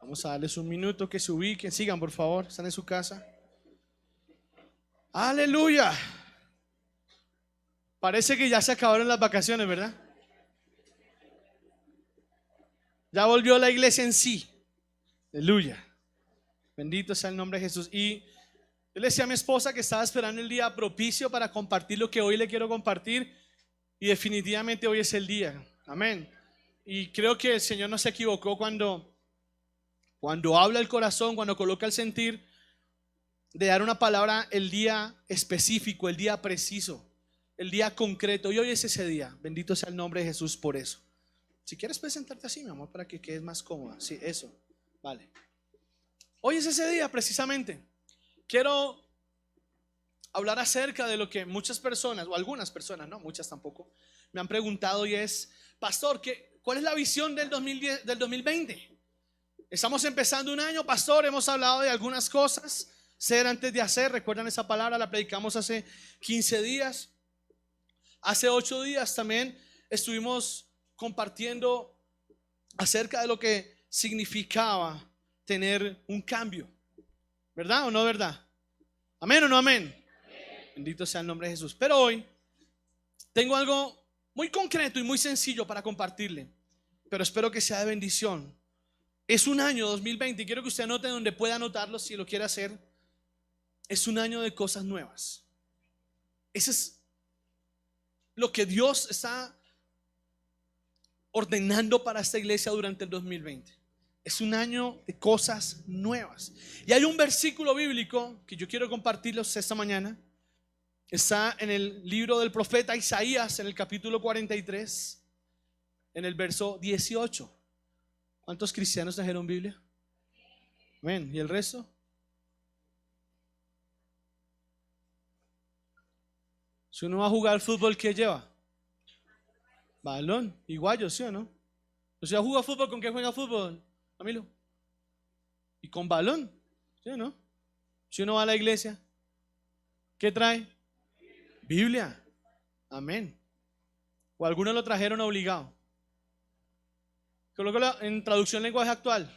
Vamos a darles un minuto que se ubiquen. Sigan, por favor. Están en su casa. Aleluya. Parece que ya se acabaron las vacaciones, ¿verdad? Ya volvió la iglesia en sí. Aleluya. Bendito sea el nombre de Jesús. Y yo le decía a mi esposa que estaba esperando el día propicio para compartir lo que hoy le quiero compartir. Y definitivamente hoy es el día. Amén. Y creo que el Señor no se equivocó cuando habla el corazón, cuando coloca el sentir de dar una palabra el día específico, el día preciso, el día concreto. Y hoy es ese día. Bendito sea el nombre de Jesús por eso. Si quieres presentarte así, mi amor, para que quedes más cómoda. Sí, eso. Vale. Hoy es ese día precisamente. Quiero hablar acerca de lo que muchas personas, o algunas personas, no muchas tampoco, me han preguntado, y es: pastor, ¿cuál es la visión del 2020? Estamos empezando un año, pastor, hemos hablado de algunas cosas, ser antes de hacer. ¿Recuerdan esa palabra? La predicamos hace 15 días. Hace 8 días también estuvimos compartiendo acerca de lo que significaba tener un cambio. ¿Verdad o no verdad? ¿Amén o no amén? Bendito sea el nombre de Jesús. Pero hoy tengo algo muy concreto y muy sencillo para compartirle, pero espero que sea de bendición. Es un año 2020 y quiero que usted anote donde pueda anotarlo si lo quiere hacer. Es un año de cosas nuevas. Eso es lo que Dios está ordenando para esta iglesia durante el 2020. Es un año de cosas nuevas. Y hay un versículo bíblico que yo quiero compartirles esta mañana. Está en el libro del profeta Isaías, en el capítulo 43, en el verso 18. ¿Cuántos cristianos trajeron Biblia? Amén. ¿Y el resto? Si uno va a jugar fútbol, ¿qué lleva? Balón y guayos, ¿sí o no? O sea, juega fútbol, ¿con qué juega fútbol, Camilo? Y con balón, ¿sí o no? Si uno va a la iglesia, ¿qué trae? Biblia. Amén. O algunos lo trajeron obligado. Colócalo en traducción lenguaje actual.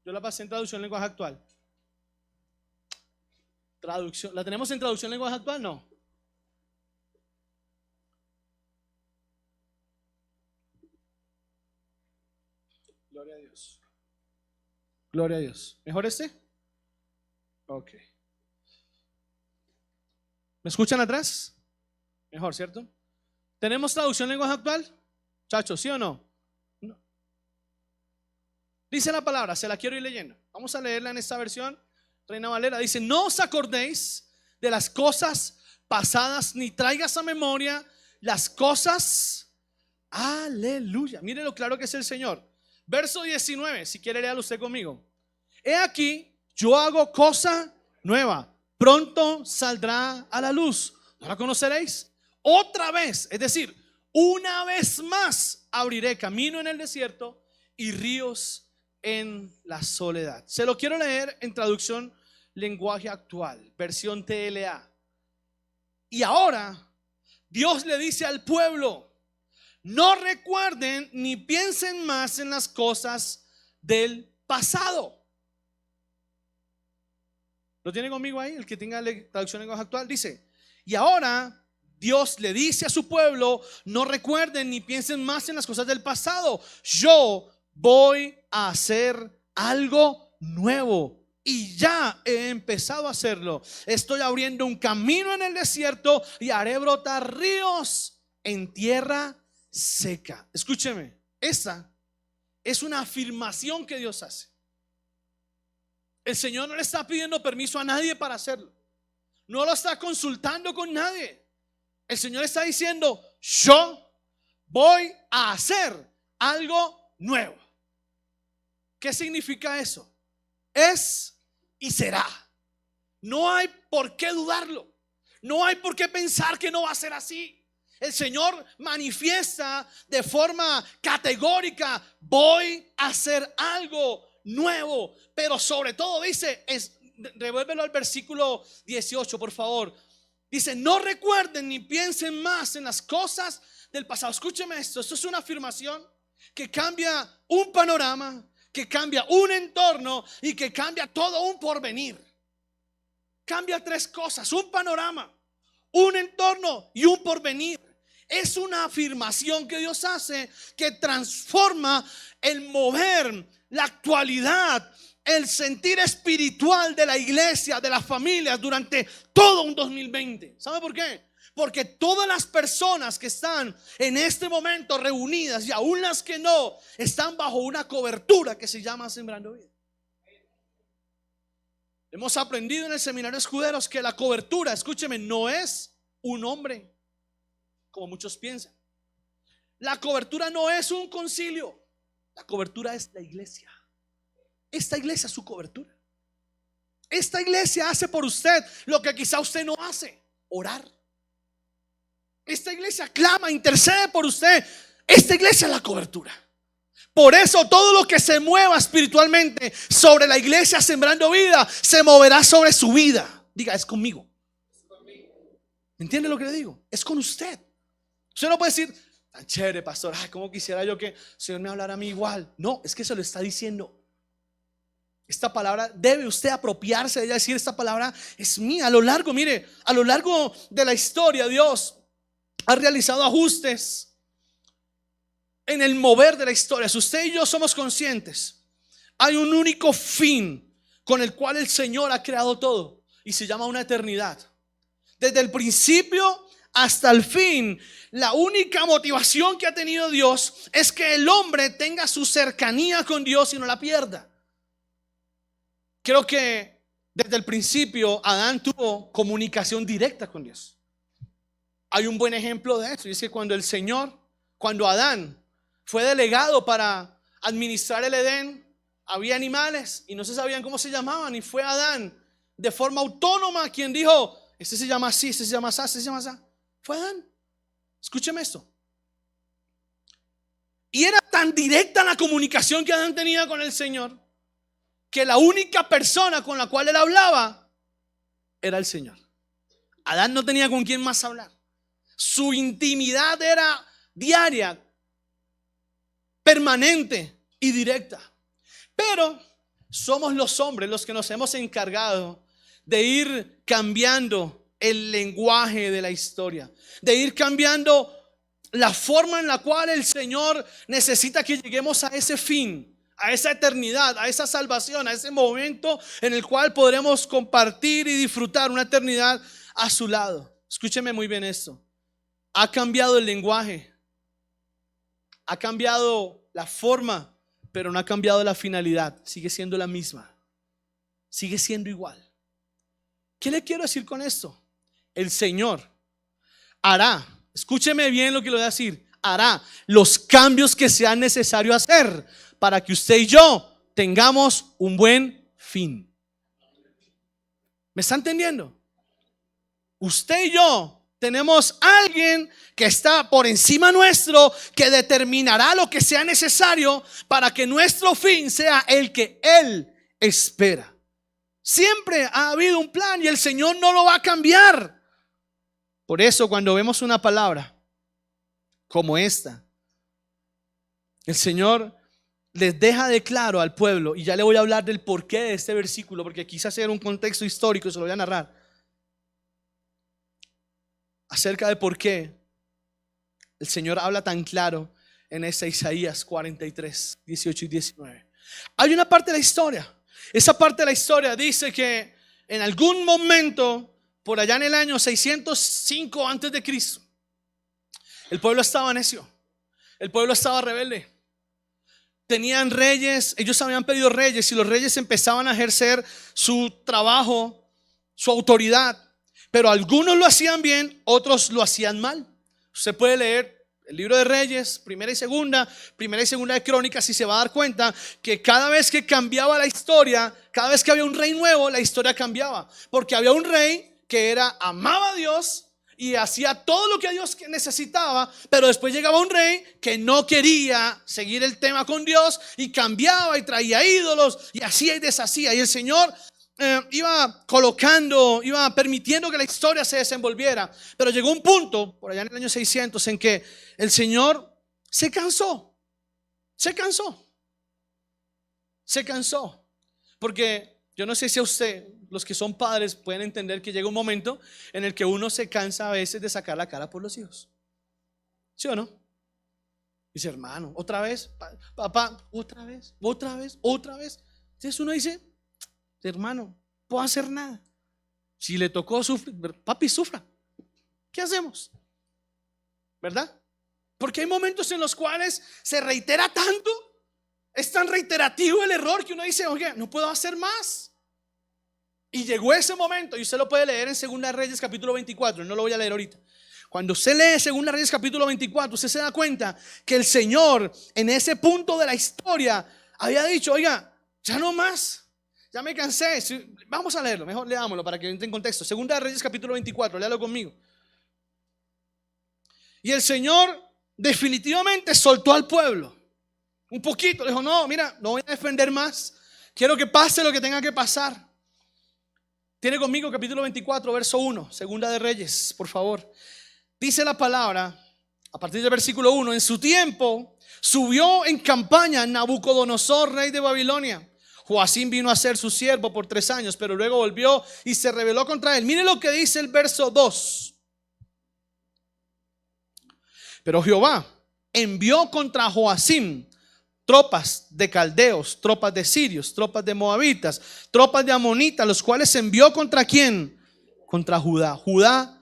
Yo la pasé en traducción lenguaje actual. Traducción, ¿la tenemos en traducción lenguaje actual? No. Gloria a Dios. Gloria a Dios. ¿Mejor este? Ok. ¿Me escuchan atrás? Mejor, ¿cierto? ¿Tenemos traducción lenguaje actual? Chachos, ¿sí o no? No. Dice la palabra, se la quiero ir leyendo. Vamos a leerla en esta versión, Reina Valera. Dice: no os acordéis de las cosas pasadas, ni traigas a memoria las cosas. Aleluya. Mire lo claro que es el Señor. Verso 19, si quiere léalo usted conmigo. He aquí, yo hago cosa nueva, pronto saldrá a la luz. ¿No la conoceréis? Otra vez, es decir, una vez más abriré camino en el desierto y ríos en la soledad. Se lo quiero leer en traducción lenguaje actual, versión TLA. Y ahora Dios le dice al pueblo: no recuerden ni piensen más en las cosas del pasado. ¿Lo tiene conmigo ahí? El que tenga la traducción lenguaje actual dice: y ahora Dios le dice a su pueblo: no recuerden ni piensen más en las cosas del pasado. Yo voy a hacer algo nuevo y ya he empezado a hacerlo. Estoy abriendo un camino en el desierto y haré brotar ríos en tierra seca. Escúcheme, esa es una afirmación que Dios hace. El Señor no le está pidiendo permiso a nadie para hacerlo. No lo está consultando con nadie. El Señor está diciendo: yo voy a hacer algo nuevo. ¿Qué significa eso? Es y será. No hay por qué dudarlo. No hay por qué pensar que no va a ser así. El Señor manifiesta de forma categórica: voy a hacer algo nuevo. Pero sobre todo dice, revuélvelo al versículo 18, por favor. Dice: no recuerden ni piensen más en las cosas del pasado. Escúcheme esto es una afirmación que cambia un panorama, que cambia un entorno y que cambia todo un porvenir. Cambia tres cosas: un panorama, un entorno y un porvenir. Es una afirmación que Dios hace que transforma el mover, la actualidad, el sentir espiritual de la iglesia, de las familias durante todo un 2020. ¿Sabe por qué? Porque todas las personas que están en este momento reunidas, y aún las que no, están bajo una cobertura que se llama Sembrando Vida. Hemos aprendido en el seminario Escuderos que la cobertura, escúcheme, no es un hombre, como muchos piensan. La cobertura no es un concilio. La cobertura es la iglesia. Esta iglesia es su cobertura. Esta iglesia hace por usted lo que quizá usted no hace: orar. Esta iglesia clama, intercede por usted. Esta iglesia es la cobertura. Por eso todo lo que se mueva espiritualmente sobre la iglesia Sembrando Vida se moverá sobre su vida. Diga: es conmigo. ¿Me entiende lo que le digo? Es con usted. Usted no puede decir: tan chévere, pastor, ay, cómo quisiera yo que el Señor me hablara a mí igual. No, es que se lo está diciendo. Esta palabra debe usted apropiarse de ella, decir: esta palabra es mía. A lo largo, mire, a lo largo de la historia, Dios ha realizado ajustes en el mover de la historia. Si usted y yo somos conscientes, hay un único fin con el cual el Señor ha creado todo, y se llama una eternidad. Desde el principio hasta el fin, la única motivación que ha tenido Dios es que el hombre tenga su cercanía con Dios y no la pierda. Creo que desde el principio Adán tuvo comunicación directa con Dios. Hay un buen ejemplo de eso, y es que cuando Adán fue delegado para administrar el Edén, había animales y no se sabían cómo se llamaban, y fue Adán de forma autónoma quien dijo: este se llama así, este se llama así, este se llama así. Fue Adán. Escúcheme esto. Y era tan directa la comunicación que Adán tenía con el Señor, que la única persona con la cual él hablaba era el Señor. Adán no tenía con quién más hablar. Su intimidad era diaria, permanente y directa. Pero somos los hombres los que nos hemos encargado de ir cambiando el lenguaje de la historia, de ir cambiando la forma en la cual el Señor necesita que lleguemos a ese fin, a esa eternidad, a esa salvación, a ese momento en el cual podremos compartir y disfrutar una eternidad a su lado. Escúcheme muy bien esto: ha cambiado el lenguaje, ha cambiado la forma, pero no ha cambiado la finalidad. Sigue siendo la misma, sigue siendo igual. ¿Qué le quiero decir con esto? El Señor hará, escúcheme bien lo que le voy a decir, hará los cambios que sean necesarios hacer para que usted y yo tengamos un buen fin. ¿Me está entendiendo? Usted y yo tenemos a alguien que está por encima nuestro, que determinará lo que sea necesario para que nuestro fin sea el que Él espera. Siempre ha habido un plan y el Señor no lo va a cambiar. Por eso, cuando vemos una palabra como esta, el Señor les deja de claro al pueblo, y ya le voy a hablar del porqué de este versículo, porque quise hacer un contexto histórico y se lo voy a narrar, acerca de por qué el Señor habla tan claro en ese Isaías 43, 18 y 19. Hay una parte de la historia. Esa parte de la historia dice que en algún momento, por allá en el año 605 antes de Cristo, el pueblo estaba necio, el pueblo estaba rebelde. Tenían reyes, ellos habían pedido reyes, y los reyes empezaban a ejercer su trabajo, su autoridad. Pero algunos lo hacían bien, otros lo hacían mal. Usted puede leer el libro de Reyes, primera y segunda de Crónicas, y se va a dar cuenta que cada vez que cambiaba la historia, cada vez que había un rey nuevo, la historia cambiaba. Porque había un rey que amaba a Dios y hacía todo lo que Dios necesitaba, pero después llegaba un rey que no quería seguir el tema con Dios y cambiaba y traía ídolos y hacía y deshacía. Y el Señor iba permitiendo que la historia se desenvolviera. Pero llegó un punto, por allá en el año 600, en que el Señor se cansó. se cansó. Porque yo no sé si a usted, los que son padres, pueden entender que llega un momento en el que uno se cansa a veces de sacar la cara por los hijos. ¿Sí o no? Dice, hermano, otra vez, papá, otra vez. Entonces uno dice, hermano, no puedo hacer nada. Si le tocó sufrir, papi, sufra. ¿Qué hacemos? ¿Verdad? Porque hay momentos en los cuales se reitera tanto, es tan reiterativo el error que uno dice, oye, no puedo hacer más. Y llegó ese momento, y usted lo puede leer en 2 Reyes capítulo 24, no lo voy a leer ahorita. Cuando usted lee 2 Reyes capítulo 24, usted se da cuenta que el Señor en ese punto de la historia había dicho, oiga, ya no más, ya me cansé. Vamos a leerlo, mejor leámoslo para que entre en contexto. 2 Reyes capítulo 24, léalo conmigo. Y el Señor definitivamente soltó al pueblo un poquito, le dijo, no, mira, no voy a defender más, quiero que pase lo que tenga que pasar. Tiene conmigo capítulo 24, verso 1, 2 de Reyes, por favor. Dice la palabra, a partir del versículo 1, en su tiempo subió en campaña Nabucodonosor, rey de Babilonia. Joacim vino a ser su siervo por 3 años, pero luego volvió y se rebeló contra él. Mire lo que dice el verso 2. Pero Jehová envió contra Joacim tropas de caldeos, tropas de sirios, tropas de moabitas, tropas de amonitas, los cuales envió contra ¿quién? Contra Judá. Judá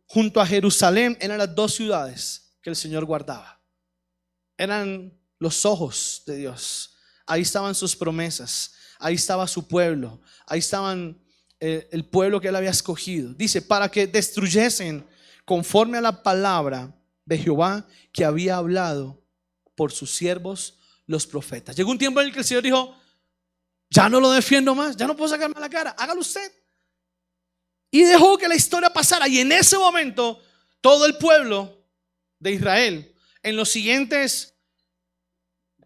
junto a Jerusalén eran las 2 ciudades que el Señor guardaba. Eran los ojos de Dios. Ahí estaban sus promesas, ahí estaba su pueblo, ahí estaban el pueblo que él había escogido. Dice, para que destruyesen conforme a la palabra de Jehová que había hablado por sus siervos los profetas. Llegó un tiempo en el que el Señor dijo, ya no lo defiendo más, ya no puedo sacarme la cara, hágalo usted. Y dejó que la historia pasara. Y en ese momento todo el pueblo de Israel, en los siguientes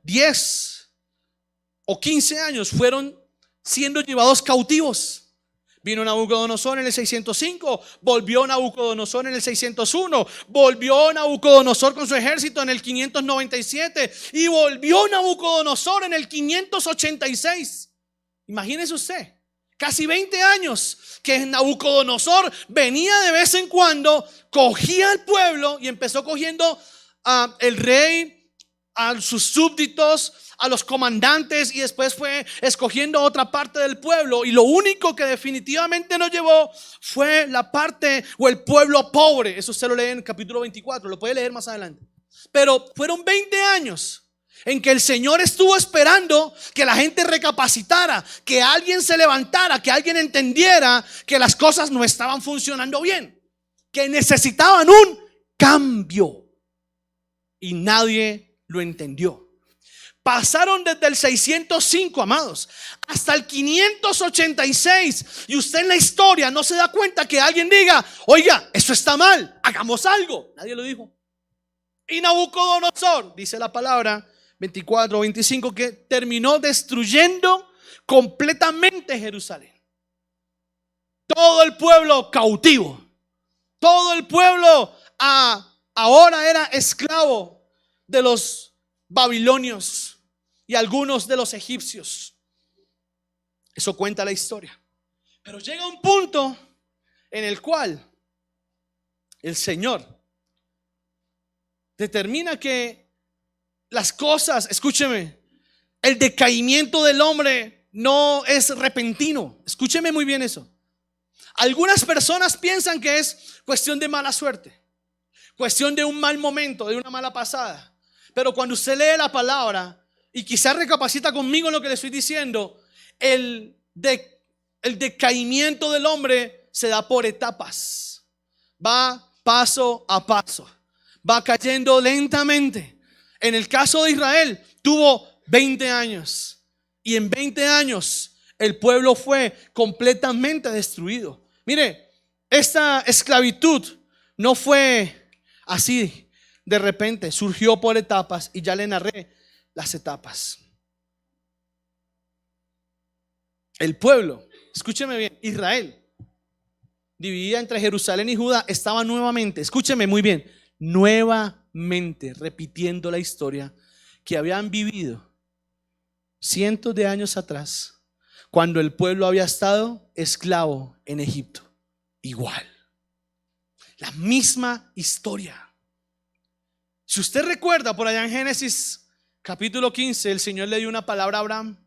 10 o 15 años, fueron siendo llevados cautivos. Vino Nabucodonosor en el 605, volvió Nabucodonosor en el 601, volvió Nabucodonosor con su ejército en el 597 y volvió Nabucodonosor en el 586. Imagínese usted, casi 20 años que Nabucodonosor venía de vez en cuando, cogía al pueblo y empezó cogiendo al rey, a sus súbditos, a los comandantes, y después fue escogiendo otra parte del pueblo, y lo único que definitivamente no llevó fue la parte o el pueblo pobre. Eso usted lo lee en el capítulo 24, lo puede leer más adelante. Pero fueron 20 años en que el Señor estuvo esperando que la gente recapacitara, que alguien se levantara, que alguien entendiera que las cosas no estaban funcionando bien, que necesitaban un cambio, y nadie lo entendió. Pasaron desde el 605, amados, hasta el 586, y usted en la historia no se da cuenta que alguien diga, oiga, eso está mal, hagamos algo. Nadie lo dijo. Y Nabucodonosor, dice la palabra 24, 25, que terminó destruyendo completamente Jerusalén. Todo el pueblo cautivo, todo el pueblo ahora era esclavo de los babilonios y algunos de los egipcios. Eso cuenta la historia. Pero llega un punto en el cual el Señor determina que las cosas, escúcheme, el decaimiento del hombre no es repentino. Escúcheme muy bien eso. Algunas personas piensan que es cuestión de mala suerte, cuestión de un mal momento, de una mala pasada. Pero cuando usted lee la palabra y quizás recapacita conmigo en lo que le estoy diciendo, el decaimiento del hombre se da por etapas. Va paso a paso, va cayendo lentamente. En el caso de Israel tuvo 20 años, y en 20 años el pueblo fue completamente destruido. Mire, esta esclavitud no fue así de repente, surgió por etapas, y ya le narré las etapas. El pueblo, escúcheme bien, Israel, dividida entre Jerusalén y Judá, estaba nuevamente, escúcheme muy bien, nuevamente repitiendo la historia que habían vivido cientos de años atrás, cuando el pueblo había estado esclavo en Egipto. Igual. La misma historia. Si usted recuerda, por allá en Génesis capítulo 15, el Señor le dio una palabra a Abraham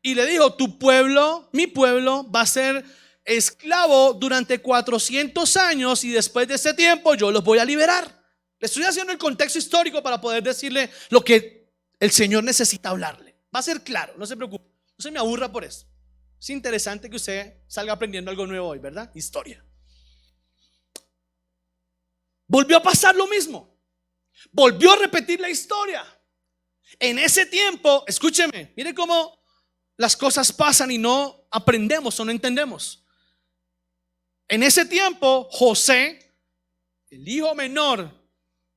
y le dijo: tu pueblo, mi pueblo, va a ser esclavo durante 400 años y después de ese tiempo yo los voy a liberar. Le estoy haciendo el contexto histórico para poder decirle lo que el Señor necesita hablarle. Va a ser claro, no se preocupe, no se me aburra por eso. Es interesante que usted salga aprendiendo algo nuevo hoy, ¿verdad? Historia. Volvió a pasar lo mismo. Volvió a repetir la historia. En ese tiempo, escúcheme, mire cómo las cosas pasan y no aprendemos o no entendemos. En ese tiempo, José, el hijo menor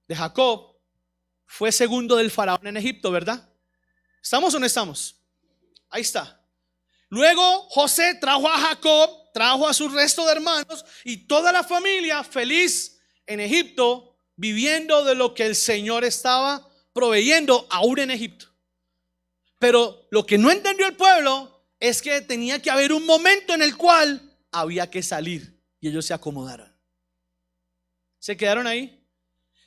de Jacob, fue segundo del faraón en Egipto, ¿verdad? ¿Estamos o no estamos? Ahí está. Luego José trajo a Jacob, trajo a su resto de hermanos y toda la familia feliz en Egipto, viviendo de lo que el Señor estaba proveyendo aún en Egipto. Pero lo que no entendió el pueblo es que tenía que haber un momento en el cual había que salir, y ellos se acomodaron. Se quedaron ahí.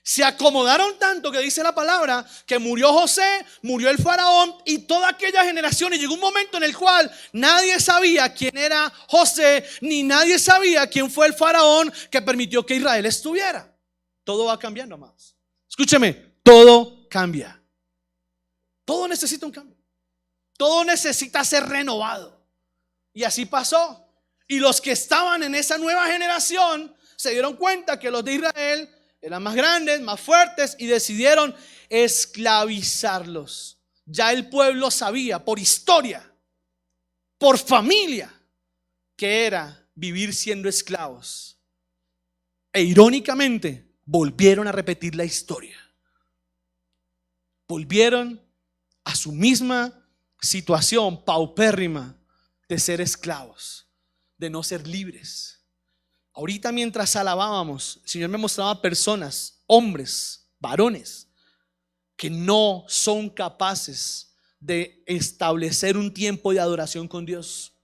Se acomodaron tanto que dice la palabra que murió José, murió el faraón y toda aquella generación, y llegó un momento en el cual nadie sabía quién era José, ni nadie sabía quién fue el faraón que permitió que Israel estuviera. Todo va cambiando, amados. Escúcheme, todo cambia. Todo necesita un cambio. Todo necesita ser renovado. Y así pasó. Y los que estaban en esa nueva generación se dieron cuenta que los de Israel eran más grandes, más fuertes, y decidieron esclavizarlos. Ya el pueblo sabía por historia, por familia, que era vivir siendo esclavos. E irónicamente volvieron a repetir la historia. Volvieron a su misma situación paupérrima de ser esclavos, de no ser libres. Ahorita mientras alabábamos, el Señor me mostraba personas, hombres, varones, que no son capaces de establecer un tiempo de adoración con Dios.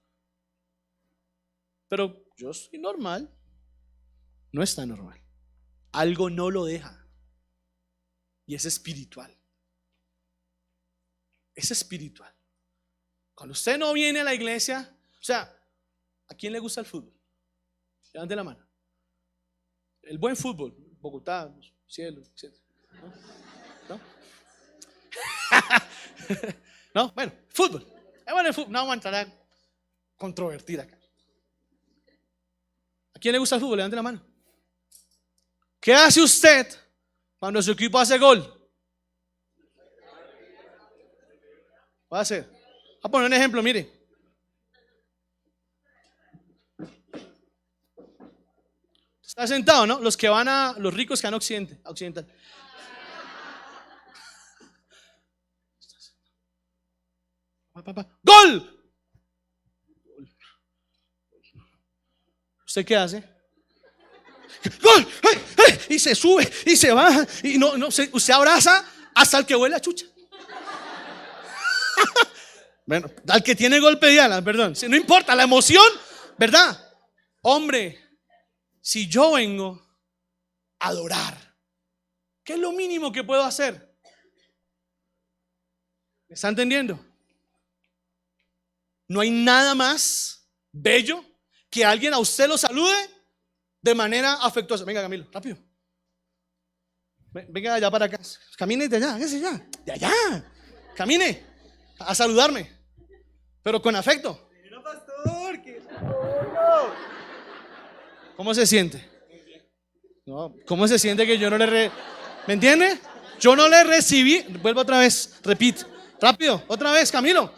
Pero yo soy normal. No está normal. Algo no lo deja. Y es espiritual. Es espiritual. Cuando usted no viene a la iglesia, o sea, ¿a quién le gusta el fútbol? Levante la mano. El buen fútbol, Bogotá, cielo, etc. ¿No? ¿No? Bueno, fútbol. Bueno, el fútbol. No vamos a entrar a controvertir acá. ¿A quién le gusta el fútbol? Levante la mano. ¿Qué hace usted cuando su equipo hace gol? ¿Qué va a hacer? Voy a poner un ejemplo, mire. Está sentado, ¿no? Los que van a, los ricos que van a occidental. ¡Gol! ¿Usted qué hace? ¡Gol! Y se sube y se baja y no, usted abraza hasta el que huele a chucha. Bueno, al que tiene golpe de alas, perdón. No importa, la emoción, ¿verdad? Hombre, si yo vengo a adorar, ¿qué es lo mínimo que puedo hacer? ¿Me está entendiendo? No hay nada más bello que alguien a usted lo salude de manera afectuosa. Venga, Camilo, rápido. Venga de allá para acá. Camine de allá, ¿qué es allá? De allá. Camine a saludarme, pero con afecto. Pero pastor, ¿qué? ¿Cómo se siente? No, ¿cómo se siente que yo no le ¿me entiende? Yo no le recibí. Vuelvo otra vez, repite. Rápido, otra vez, Camilo.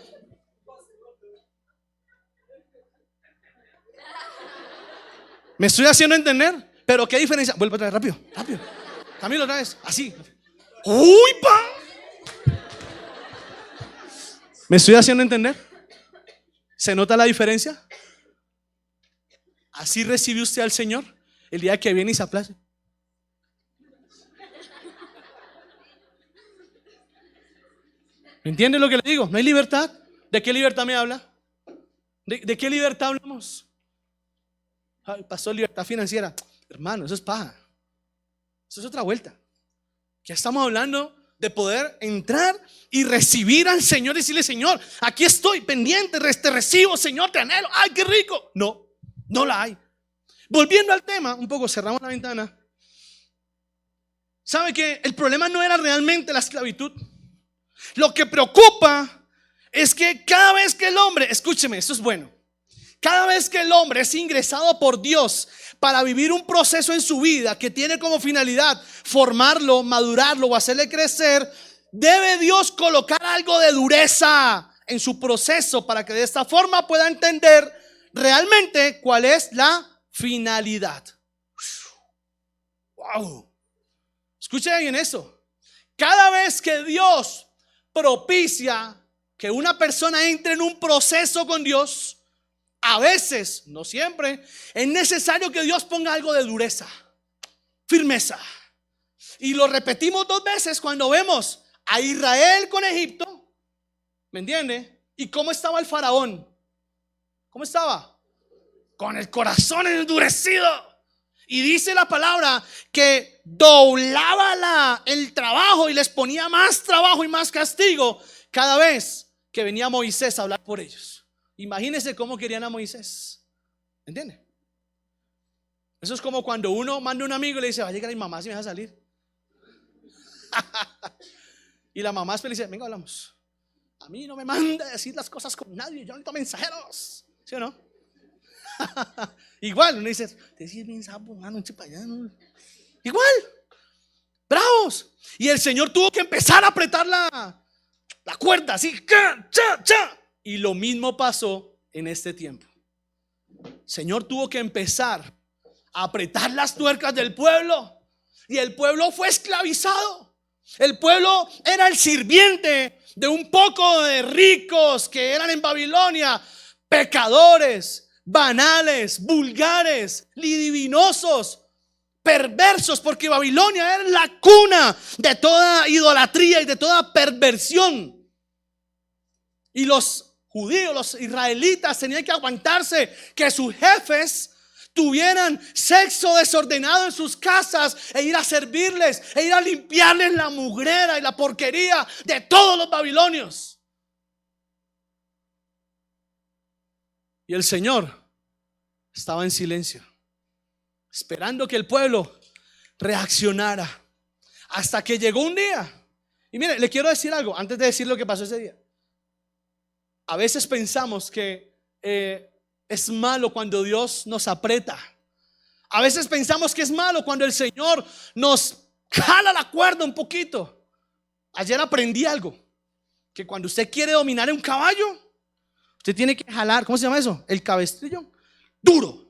¿Me estoy haciendo entender? Pero ¿qué diferencia? Vuelvo otra vez, rápido, rápido. Camilo, otra vez, así. ¡Uy, pa! ¿Me estoy haciendo entender? ¿Se nota la diferencia? Así recibe usted al Señor el día que viene y se aplace. ¿Me entiende lo que le digo? ¿No hay libertad? ¿De qué libertad me habla? ¿De qué libertad hablamos? Ay, pasó libertad financiera. Hermano, eso es paja. Eso es otra vuelta. Ya estamos hablando de poder entrar y recibir al Señor y decirle: Señor, aquí estoy pendiente, te recibo, Señor, te anhelo. ¡Ay, qué rico! No, no la hay. Volviendo al tema, un poco cerramos la ventana. ¿Sabe que el problema no era realmente la esclavitud? Lo que preocupa es que cada vez que el hombre, escúcheme, esto es bueno, cada vez que el hombre es ingresado por Dios para vivir un proceso en su vida que tiene como finalidad formarlo, madurarlo o hacerle crecer, debe Dios colocar algo de dureza en su proceso para que de esta forma pueda entender realmente cuál es la finalidad. Wow. Escuche bien eso. Cada vez que Dios propicia que una persona entre en un proceso con Dios, a veces, no siempre, es necesario que Dios ponga algo de dureza, firmeza. Y lo repetimos 2 veces cuando vemos a Israel con Egipto. ¿Me entiende? ¿Y cómo estaba el faraón? ¿Cómo estaba? Con el corazón endurecido. Y dice la palabra que doblaba el trabajo y les ponía más trabajo y más castigo cada vez que venía Moisés a hablar por ellos. Imagínense cómo querían a Moisés. ¿Entiende? Eso es como cuando uno manda a un amigo y le dice: va a llegar mi mamá si me deja salir. Y la mamá feliz dice: venga, hablamos. A mí no me manda a decir las cosas con nadie, yo necesito mensajeros. ¿Sí o no? Igual uno dice: te sientes bien sapo, mano, para allá, ¿no? Igual, bravos. Y el Señor tuvo que empezar a apretar la cuerda así, cha, cha. Y lo mismo pasó en este tiempo. El Señor tuvo que empezar a apretar las tuercas del pueblo. Y el pueblo fue esclavizado. El pueblo era el sirviente de un poco de ricos que eran en Babilonia, pecadores, banales, vulgares, lidivinosos, perversos, porque Babilonia era la cuna de toda idolatría y de toda perversión. Y los judíos, los israelitas, tenían que aguantarse que sus jefes tuvieran sexo desordenado en sus casas e ir a servirles, e ir a limpiarles la mugrera y la porquería de todos los babilonios. Y el Señor estaba en silencio, esperando que el pueblo reaccionara, hasta que llegó un día. Y mire, le quiero decir algo antes de decir lo que pasó ese día. A veces pensamos que es malo cuando Dios nos aprieta. A veces pensamos que es malo cuando el Señor nos jala la cuerda un poquito. Ayer aprendí algo, que cuando usted quiere dominar un caballo, usted tiene que jalar, ¿cómo se llama eso? El cabestrillo, duro.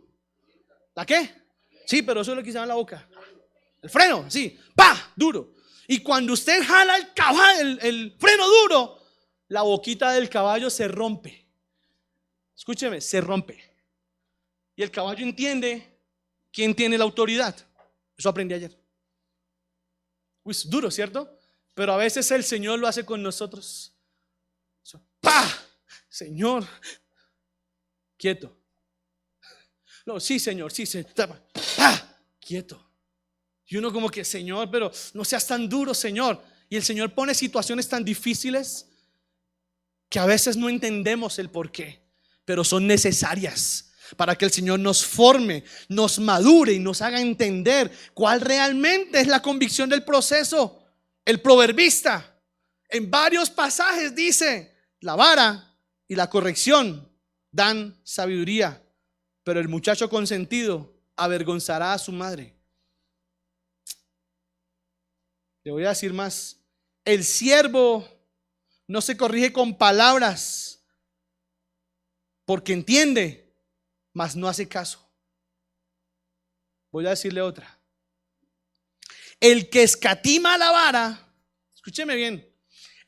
¿La qué? Sí, pero eso es lo que se llama en la boca. El freno, sí, pa, duro. Y cuando usted jala el caballo, el freno duro, la boquita del caballo se rompe. Escúcheme, se rompe. Y el caballo entiende quién tiene la autoridad. Eso aprendí ayer. Uy, es duro, ¿cierto? Pero a veces el Señor lo hace con nosotros. ¡Pah! Señor, quieto. No, sí, Señor, sí, Señor. ¡Pah! Quieto. Y uno como que: Señor, pero no seas tan duro, Señor. Y el Señor pone situaciones tan difíciles que a veces no entendemos el por qué, pero son necesarias para que el Señor nos forme, nos madure y nos haga entender cuál realmente es la convicción del proceso. El proverbista en varios pasajes dice: la vara y la corrección dan sabiduría, pero el muchacho consentido avergonzará a su madre. Le voy a decir más: el siervo no se corrige con palabras, porque entiende, mas no hace caso. Voy a decirle otra: el que escatima la vara, escúcheme bien,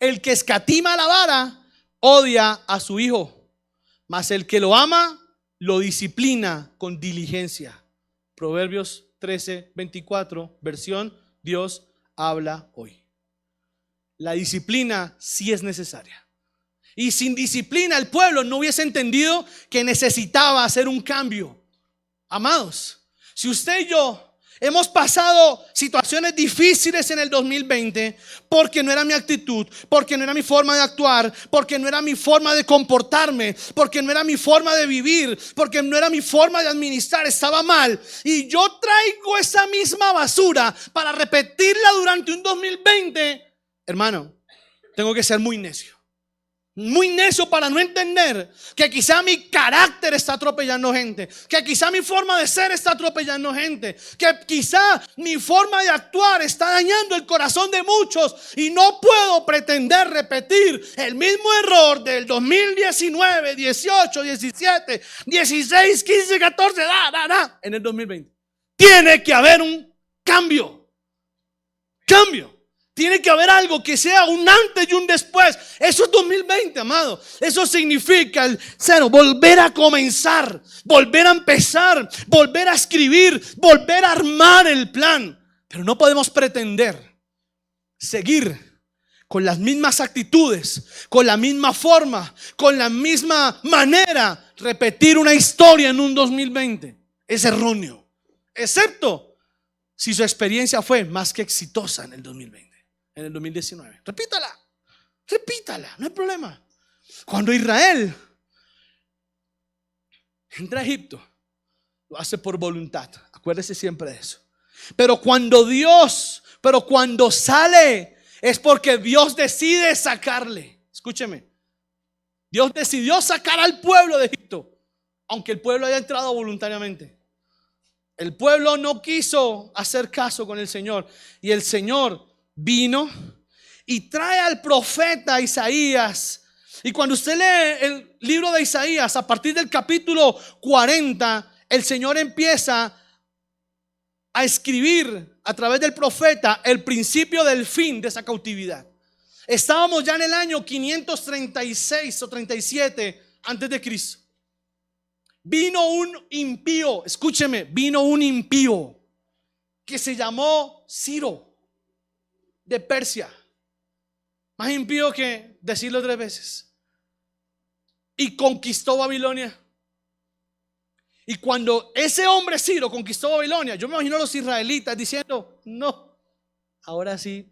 el que escatima la vara odia a su hijo, mas el que lo ama lo disciplina con diligencia. Proverbios 13:24, versión Dios habla hoy. la disciplina sí es necesaria. Y sin disciplina el pueblo no hubiese entendido que necesitaba hacer un cambio. Amados, si usted y yo hemos pasado situaciones difíciles en el 2020 porque no era mi actitud, porque no era mi forma de actuar, porque no era mi forma de comportarme, porque no era mi forma de vivir, porque no era mi forma de administrar, estaba mal. Y yo traigo esa misma basura para repetirla durante un 2020. Hermano, tengo que ser muy necio. Muy necio para no entender que quizá mi carácter está atropellando gente, que quizá mi forma de ser está atropellando gente, que quizá mi forma de actuar está dañando el corazón de muchos y no puedo pretender repetir el mismo error del 2019, 18, 17, 16, 15, 14, en el 2020. Tiene que haber un cambio. Tiene que haber algo que sea un antes y un después. Eso es 2020, amado. Eso significa el cero, volver a comenzar, volver a empezar, volver a escribir, volver a armar el plan. Pero no podemos pretender seguir con las mismas actitudes, con la misma forma, con la misma manera, repetir una historia en un 2020. Es erróneo, excepto si su experiencia fue más que exitosa en el 2020. En el 2019. Repítala, no hay problema. Cuando Israel entra a Egipto, lo hace por voluntad. Acuérdese siempre de eso. Pero cuando sale, es porque Dios decide sacarle. Escúcheme. Dios decidió sacar al pueblo de Egipto, aunque el pueblo haya entrado voluntariamente. El pueblo no quiso hacer caso con el Señor, y el Señor vino y trae al profeta Isaías. Y cuando usted lee el libro de Isaías, a partir del capítulo 40, el Señor empieza a escribir a través del profeta el principio del fin de esa cautividad. Estábamos ya en el año 536 o 37 antes de Cristo. Vino un impío, escúcheme, vino un impío que se llamó Ciro de Persia. Más impío que decirlo 3 veces. Y conquistó Babilonia. Y cuando ese hombre Ciro conquistó Babilonia, yo me imagino a los israelitas diciendo: no, ahora sí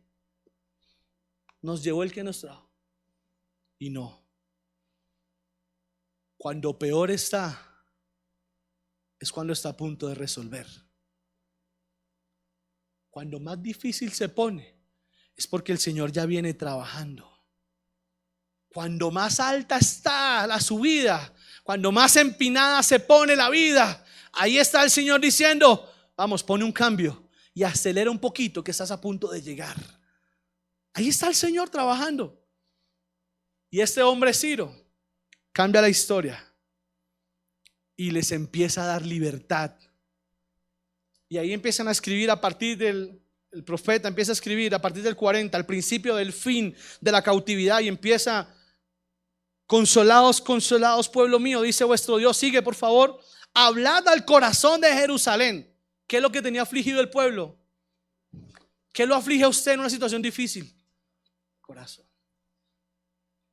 nos llevó el que nos trajo. Y no. Cuando peor está, es cuando está a punto de resolver. Cuando más difícil se pone, es porque el Señor ya viene trabajando. Cuando más alta está la subida, cuando más empinada se pone la vida, ahí está el Señor diciendo: vamos, pone un cambio y acelera un poquito que estás a punto de llegar. Ahí está el Señor trabajando. Y este hombre Ciro cambia la historia y les empieza a dar libertad. Y ahí empiezan a escribir a partir del... El profeta empieza a escribir a partir del 40, al principio del fin de la cautividad, y empieza: consolaos, consolaos, pueblo mío, dice vuestro Dios. Sigue, por favor. Hablad al corazón de Jerusalén. ¿Qué es lo que tenía afligido el pueblo? ¿Qué lo aflige a usted en una situación difícil? Corazón.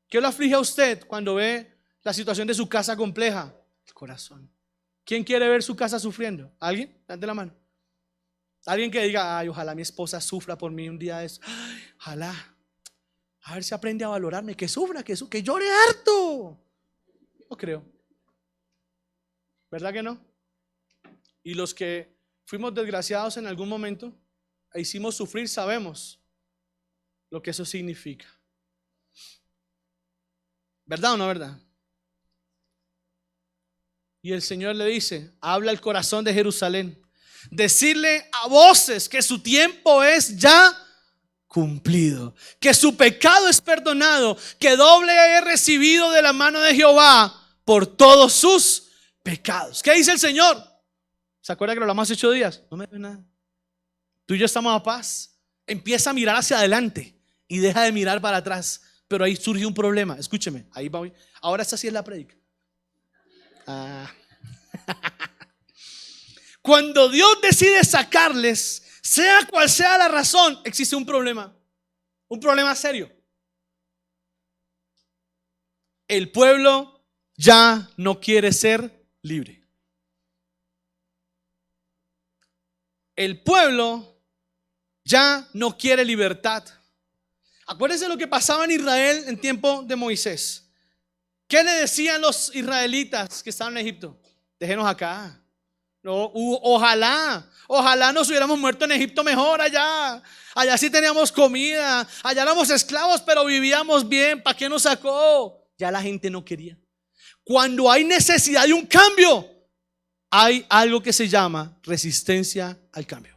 ¿Qué lo aflige a usted cuando ve la situación de su casa compleja? El corazón. ¿Quién quiere ver su casa sufriendo? ¿Alguien? Levante la mano. Alguien que diga: ay, ojalá mi esposa sufra por mí un día de eso. Ay, ojalá. A ver si aprende a valorarme. Que sufra, que llore harto. No creo. ¿Verdad que no? Y los que fuimos desgraciados en algún momento e hicimos sufrir, sabemos lo que eso significa. ¿Verdad o no verdad? Y el Señor le dice: habla el corazón de Jerusalén. Decirle a voces que su tiempo es ya cumplido, que su pecado es perdonado, que doble he recibido de la mano de Jehová por todos sus pecados. ¿Qué dice el Señor? ¿Se acuerda que lo hablamos hace 8 días? No me ve nada. Tú y yo estamos a paz. Empieza a mirar hacia adelante y deja de mirar para atrás. Pero ahí surge un problema. Escúcheme, ahí va. Ahora esta sí es la prédica. Cuando Dios decide sacarles, sea cual sea la razón, existe un problema. Un problema serio. El pueblo ya no quiere ser libre. El pueblo ya no quiere libertad. Acuérdense lo que pasaba en Israel en tiempo de Moisés. ¿Qué le decían los israelitas que estaban en Egipto? Déjenos acá. No, ojalá nos hubiéramos muerto en Egipto mejor allá. Allá sí teníamos comida, allá éramos esclavos, pero vivíamos bien. ¿Para qué nos sacó? Ya la gente no quería. Cuando hay necesidad de un cambio, hay algo que se llama resistencia al cambio.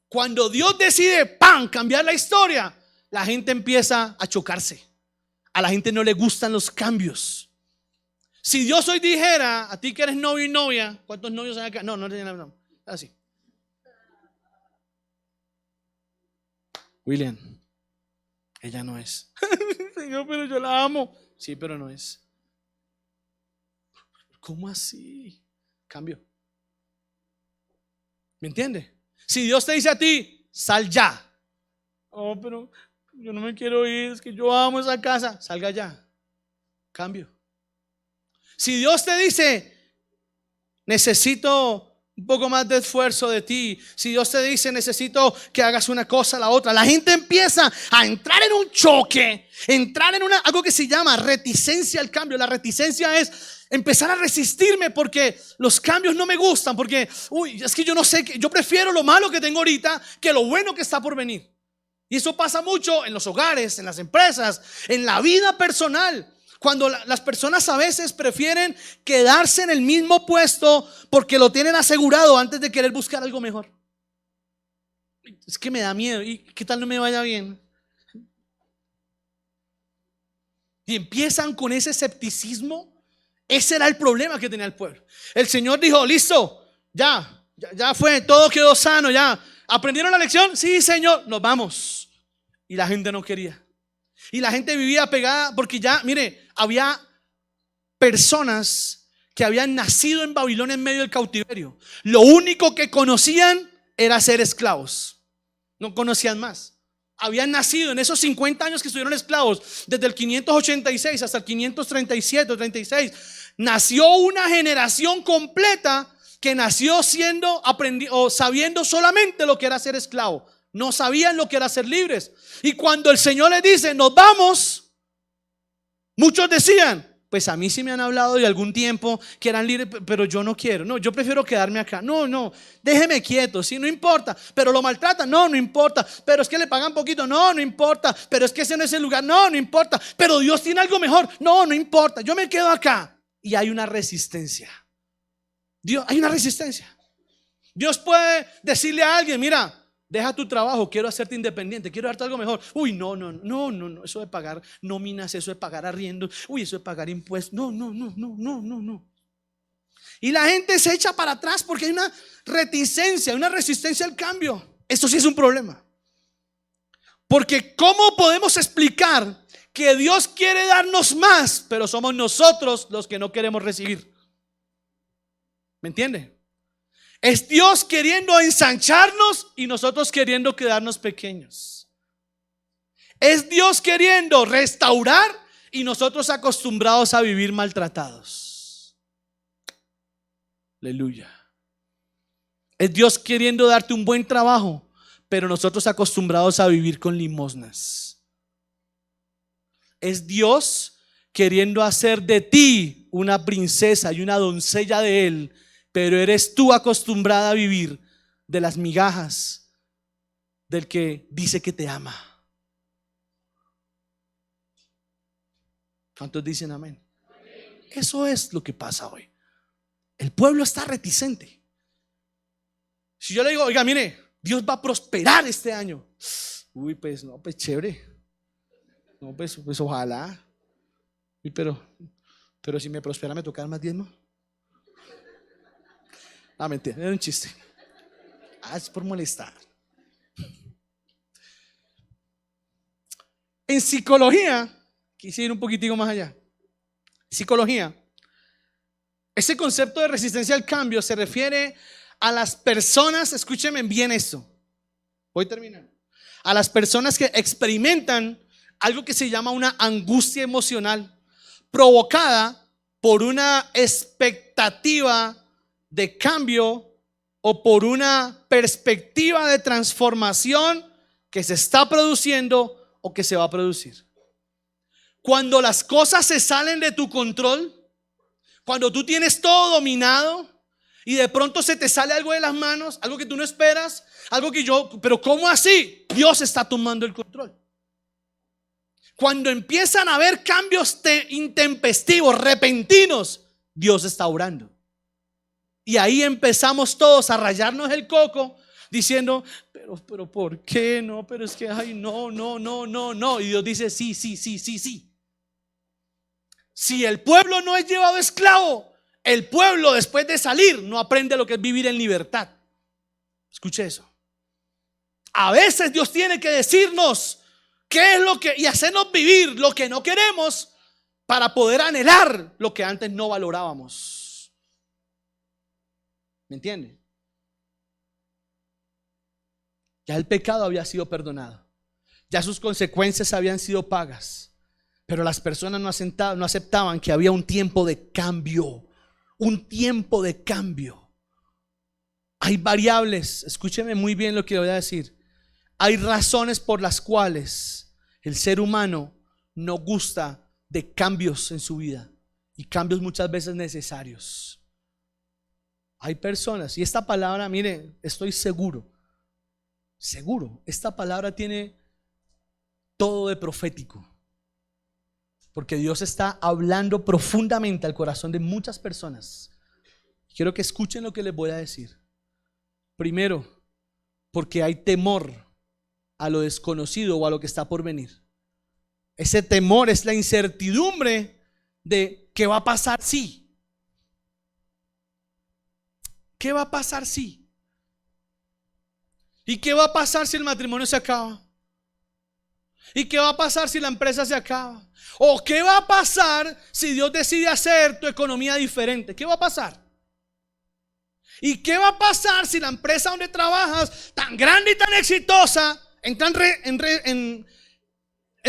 Cuando Dios decide, ¡pam!, cambiar la historia, la gente empieza a chocarse. A la gente no le gustan los cambios. Si Dios hoy dijera a ti que eres novio y novia, ¿cuántos novios hay acá? No, así. William, ella no es. Señor, pero yo la amo. Sí, pero no es. ¿Cómo así? Cambio. ¿Me entiende? Si Dios te dice a ti, sal ya. Oh, pero yo no me quiero ir, es que yo amo esa casa. Salga ya. Cambio. Si Dios te dice, necesito un poco más de esfuerzo de ti. Si Dios te dice, necesito que hagas una cosa a la otra. La gente empieza a entrar en un choque, entrar en algo que se llama reticencia al cambio. La reticencia es empezar a resistirme porque los cambios no me gustan, porque es que yo no sé, yo prefiero lo malo que tengo ahorita que lo bueno que está por venir. Y eso pasa mucho en los hogares, en las empresas, en la vida personal. Cuando las personas a veces prefieren quedarse en el mismo puesto porque lo tienen asegurado antes de querer buscar algo mejor. Es que me da miedo. ¿Y qué tal no me vaya bien? Y empiezan con ese escepticismo. Ese era el problema que tenía el pueblo. El Señor dijo, listo, ya fue, todo quedó sano, ya. ¿Aprendieron la lección? Sí, Señor, nos vamos. Y la gente no quería. Y la gente vivía pegada porque ya, mire, había personas que habían nacido en Babilonia en medio del cautiverio. Lo único que conocían era ser esclavos. No conocían más. Habían nacido en esos 50 años que estuvieron esclavos, desde el 586 hasta el 537 o 36. Nació una generación completa que nació sabiendo solamente lo que era ser esclavo. No sabían lo que era ser libres. Y cuando el Señor les dice, nos vamos, muchos decían, pues a mí sí me han hablado de algún tiempo que eran libres, pero yo no quiero. No, yo prefiero quedarme acá. No, déjeme quieto, sí, no importa. Pero lo maltratan, no importa. Pero es que le pagan poquito, no importa. Pero es que ese no es el lugar, no importa. Pero Dios tiene algo mejor, no importa. Yo me quedo acá. Y hay una resistencia. Hay una resistencia. Dios puede decirle a alguien, mira, deja tu trabajo, quiero hacerte independiente, quiero darte algo mejor. No, eso de pagar nóminas, eso de pagar arriendos, eso de pagar impuestos. No. Y la gente se echa para atrás porque hay una reticencia, una resistencia al cambio. Esto sí es un problema. Porque ¿cómo podemos explicar que Dios quiere darnos más, pero somos nosotros los que no queremos recibir? ¿Me entiende? Es Dios queriendo ensancharnos y nosotros queriendo quedarnos pequeños. Es Dios queriendo restaurar y nosotros acostumbrados a vivir maltratados. Aleluya. Es Dios queriendo darte un buen trabajo, pero nosotros acostumbrados a vivir con limosnas. Es Dios queriendo hacer de ti una princesa y una doncella de Él, pero eres tú acostumbrada a vivir de las migajas del que dice que te ama. ¿Cuántos dicen amén? Eso es lo que pasa hoy. El pueblo está reticente. Si yo le digo, oiga, mire, Dios va a prosperar este año. Pues no, pues chévere. No, pues ojalá. Pero si me prospera, ¿me toca más diezmo? Mentira, era un chiste. Es por molestar. En psicología, quise ir un poquitico más allá. Psicología, ese concepto de resistencia al cambio se refiere a las personas, escúchenme bien esto, voy terminando, a las personas que experimentan algo que se llama una angustia emocional provocada por una expectativa de cambio o por una perspectiva de transformación que se está produciendo o que se va a producir. Cuando las cosas se salen de tu control, cuando tú tienes todo dominado y de pronto se te sale algo de las manos, algo que tú no esperas, algo que pero ¿cómo así? Dios está tomando el control. Cuando empiezan a haber cambios intempestivos, repentinos, Dios está obrando. Y ahí empezamos todos a rayarnos el coco diciendo, pero ¿por qué no? Pero es que, ay, no. Y Dios dice, sí. Si el pueblo no es llevado esclavo, el pueblo después de salir no aprende lo que es vivir en libertad. Escuche eso. A veces Dios tiene que decirnos qué es lo que, y hacernos vivir lo que no queremos para poder anhelar lo que antes no valorábamos. ¿Me entiende? Ya el pecado había sido perdonado, ya sus consecuencias habían sido pagas, pero las personas no aceptaban que había un tiempo de cambio. Un tiempo de cambio. Hay variables, escúcheme muy bien lo que le voy a decir. Hay razones por las cuales el ser humano no gusta de cambios en su vida, y cambios muchas veces necesarios. Hay personas, y esta palabra, mire, estoy seguro, esta palabra tiene todo de profético, porque Dios está hablando profundamente al corazón de muchas personas. Quiero que escuchen lo que les voy a decir. Primero, porque hay temor a lo desconocido o a lo que está por venir. Ese temor es la incertidumbre de qué va a pasar si. ¿Qué va a pasar si? ¿Y qué va a pasar si el matrimonio se acaba? ¿Y qué va a pasar si la empresa se acaba? ¿O qué va a pasar si Dios decide hacer tu economía diferente? ¿Qué va a pasar? ¿Y qué va a pasar si la empresa donde trabajas, tan grande y tan exitosa, entra en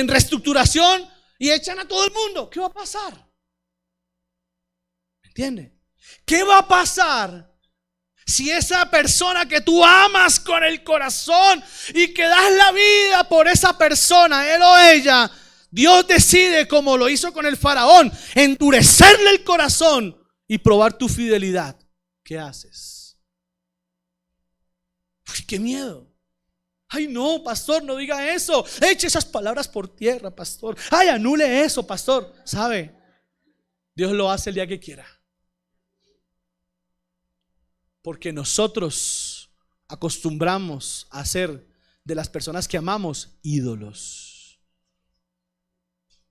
reestructuración y echan a todo el mundo? ¿Qué va a pasar? ¿Me entiende? ¿Qué va a pasar si esa persona que tú amas con el corazón y que das la vida por esa persona, él o ella, Dios decide, como lo hizo con el faraón, endurecerle el corazón y probar tu fidelidad? ¿Qué haces? Uy, qué miedo. Ay, no, pastor, no diga eso. Eche esas palabras por tierra, pastor. Ay, anule eso, pastor. ¿Sabe? Dios lo hace el día que quiera. Porque nosotros acostumbramos a hacer de las personas que amamos ídolos.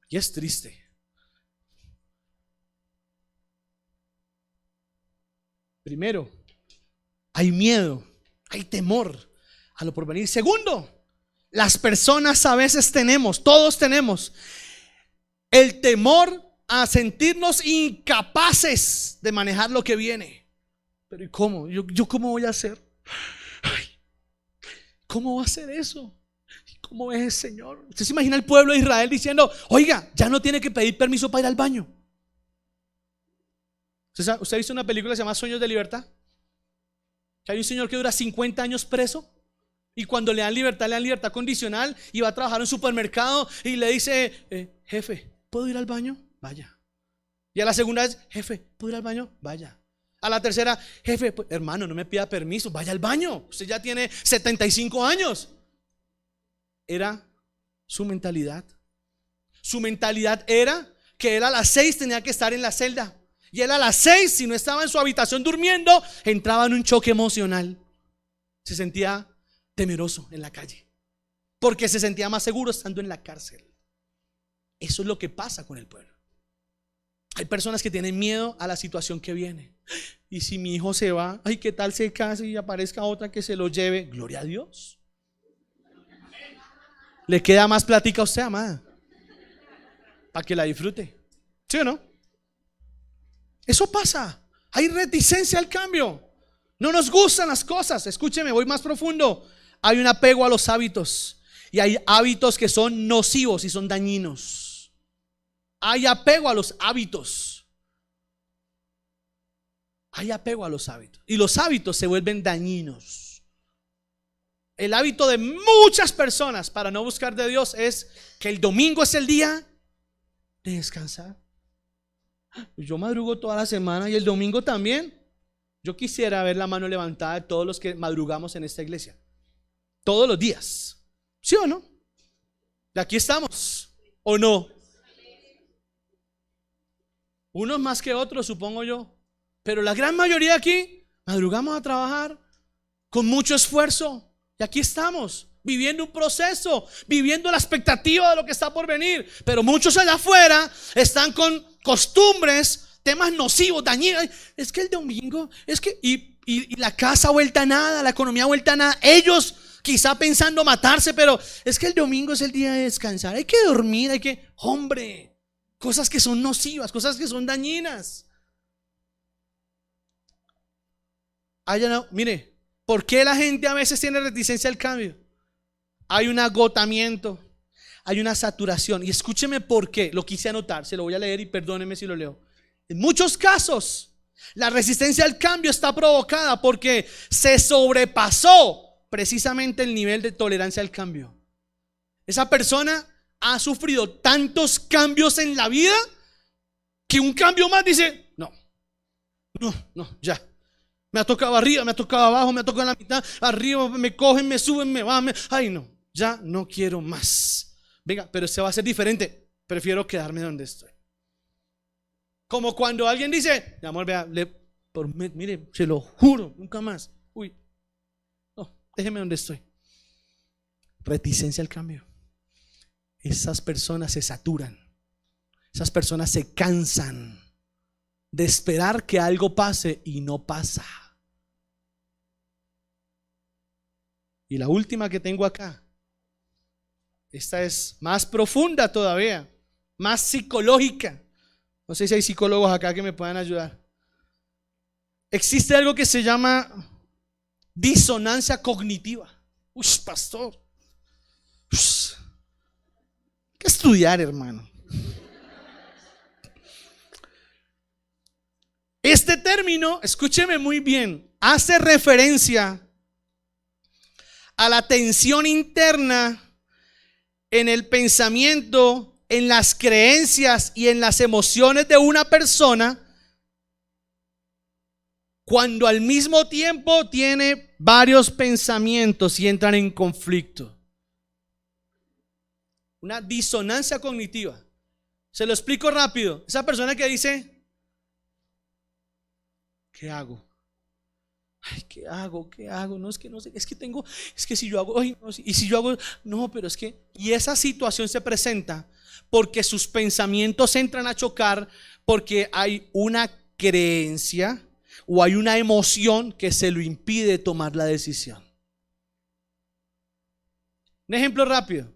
Y es triste. Primero, hay miedo, hay temor a lo porvenir. Segundo, las personas a veces todos tenemos el temor a sentirnos incapaces de manejar lo que viene. Pero ¿y cómo? ¿Yo cómo voy a hacer? Ay, ¿cómo va a hacer eso? ¿Cómo es el Señor? ¿Usted se imagina el pueblo de Israel diciendo, oiga, ya no tiene que pedir permiso para ir al baño? ¿Usted ha visto una película que se llama Sueños de Libertad? Que hay un señor que dura 50 años preso, y cuando le dan libertad condicional, y va a trabajar en un supermercado y le dice, jefe, ¿puedo ir al baño? Vaya. Y a la segunda vez, jefe, ¿puedo ir al baño? Vaya. A la tercera, jefe, hermano, no me pida permiso, vaya al baño, usted ya tiene 75 años. Era su mentalidad. Su mentalidad era que él a las 6 tenía que estar en la celda, y él a las 6, si no estaba en su habitación durmiendo, entraba en un choque emocional. Se sentía temeroso en la calle, porque se sentía más seguro estando en la cárcel. Eso es lo que pasa con el pueblo. Hay personas que tienen miedo a la situación que viene. Y si mi hijo se va, ay, ¿qué tal se case y aparezca otra que se lo lleve? Gloria a Dios. Le queda más plática a usted, amada, para que la disfrute. ¿Sí o no? Eso pasa. Hay reticencia al cambio. No nos gustan las cosas. Escúcheme, voy más profundo. Hay un apego a los hábitos. y hay hábitos que son nocivos y son dañinos. Hay apego a los hábitos. Hay apego a los hábitos. Y los hábitos se vuelven dañinos. El hábito de muchas personas para no buscar de Dios es que el domingo es el día de descansar. Yo madrugo toda la semana y el domingo también. Yo quisiera ver la mano levantada de todos los que madrugamos en esta iglesia. Todos los días. ¿Sí o no? De aquí estamos. ¿O no? Unos más que otros, supongo yo. Pero la gran mayoría aquí madrugamos a trabajar con mucho esfuerzo. Y aquí estamos, viviendo un proceso, viviendo la expectativa de lo que está por venir. Pero muchos allá afuera están con costumbres, temas nocivos, dañinos. Es que el domingo, es que, y la casa vuelta a nada, la economía vuelta a nada. Ellos quizá pensando matarse, pero es que el domingo es el día de descansar. Hay que dormir, hay que, hombre, cosas que son nocivas, cosas que son dañinas. Mire, ¿por qué la gente a veces tiene reticencia al cambio? Hay un agotamiento, hay una saturación. Y escúcheme por qué, lo quise anotar, se lo voy a leer y perdóneme si lo leo. En muchos casos, la resistencia al cambio está provocada porque se sobrepasó precisamente el nivel de tolerancia al cambio. Esa persona ha sufrido tantos cambios en la vida que un cambio más dice, no, ya. Me ha tocado arriba, me ha tocado abajo, me ha tocado en la mitad, arriba me cogen, me suben, me van, ay no, ya no quiero más. Venga, pero este va a ser diferente, prefiero quedarme donde estoy. Como cuando alguien dice, mi amor, vea, mire, se lo juro, nunca más. Uy, no, déjeme donde estoy. Reticencia al cambio. Esas personas se saturan, esas personas se cansan de esperar que algo pase y no pasa. Y la última que tengo acá, esta es más profunda todavía, más psicológica. No sé si hay psicólogos acá que me puedan ayudar. Existe algo que se llama disonancia cognitiva. Uy, pastor, hay que estudiar, hermano. Este término, escúcheme muy bien, hace referencia a la tensión interna en el pensamiento, en las creencias y en las emociones de una persona cuando al mismo tiempo tiene varios pensamientos y entran en conflicto. Una disonancia cognitiva. Se lo explico rápido. Esa persona que dice, ¿qué hago? Ay, ¿qué hago? ¿Qué hago? No, es que no sé, es que tengo, es que si yo hago, ay, no, y si yo hago, no, pero es que, y esa situación se presenta porque sus pensamientos entran a chocar, porque hay una creencia o hay una emoción que se lo impide tomar la decisión. Un ejemplo rápido: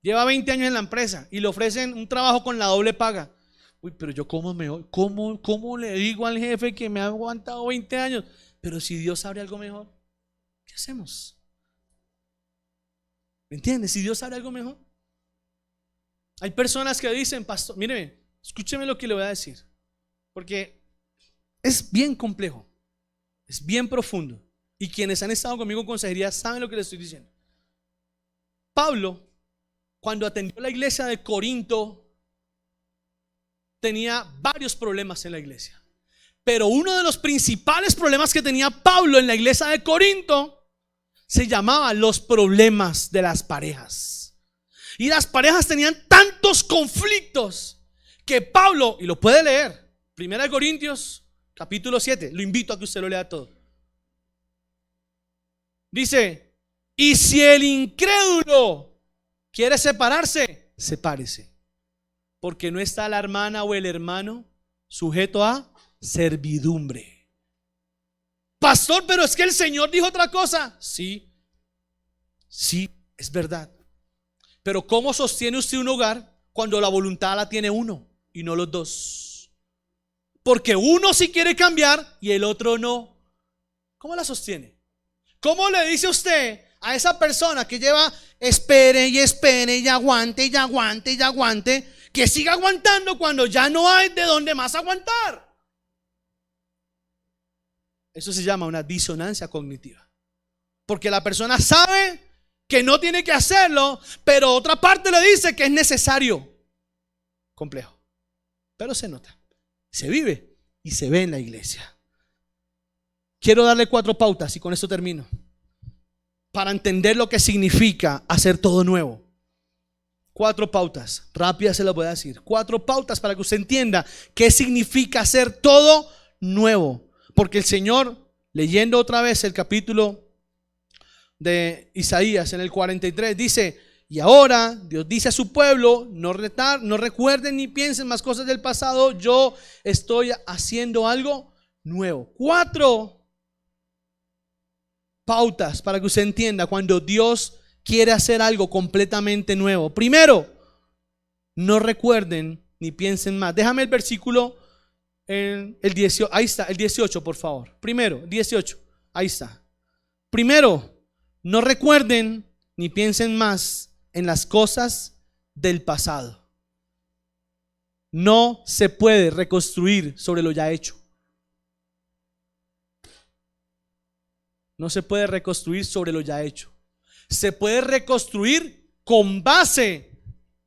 lleva 20 años en la empresa y le ofrecen un trabajo con la doble paga. Uy, pero yo ¿cómo le digo al jefe que me ha aguantado 20 años? Pero si Dios abre algo mejor, ¿qué hacemos? ¿Me entiendes? Si Dios abre algo mejor. Hay personas que dicen, pastor, míreme, escúcheme lo que le voy a decir, porque es bien complejo, es bien profundo, y quienes han estado conmigo en consejería saben lo que les estoy diciendo. Pablo, cuando atendió la iglesia de Corinto, tenía varios problemas en la iglesia. Pero uno de los principales problemas que tenía Pablo en la iglesia de Corinto se llamaba los problemas de las parejas. Y las parejas tenían tantos conflictos que Pablo, y lo puede leer, 1 Corintios capítulo 7, lo invito a que usted lo lea todo. Dice, y si el incrédulo quiere separarse, sepárese, porque no está la hermana o el hermano sujeto a servidumbre. Pastor, pero es que el Señor dijo otra cosa. Sí, es verdad. Pero ¿cómo sostiene usted un hogar cuando la voluntad la tiene uno y no los dos? Porque uno sí quiere cambiar y el otro no. ¿Cómo la sostiene? ¿Cómo le dice usted a esa persona que lleva espere y aguante y aguante y aguante, que siga aguantando cuando ya no hay de dónde más aguantar. Eso se llama una disonancia cognitiva. Porque la persona sabe que no tiene que hacerlo, pero otra parte le dice que es necesario. Complejo. Pero se nota, se vive y se ve en la iglesia. Quiero darle 4 pautas y con esto termino, para entender lo que significa hacer todo nuevo. 4 pautas, rápidas se las voy a decir. 4 pautas para que usted entienda qué significa hacer todo nuevo. Porque el Señor, leyendo otra vez el capítulo de Isaías en el 43, dice: y ahora Dios dice a su pueblo, no recuerden ni piensen más cosas del pasado, yo estoy haciendo algo nuevo. 4 pautas para que usted entienda cuando Dios quiere hacer algo completamente nuevo. Primero, no recuerden ni piensen más. Déjame el versículo en el 18, ahí está, el 18 por favor. Primero, 18, ahí está. Primero, no recuerden ni piensen más en las cosas del pasado. No se puede reconstruir sobre lo ya hecho. No se puede reconstruir sobre lo ya hecho. Se puede reconstruir con base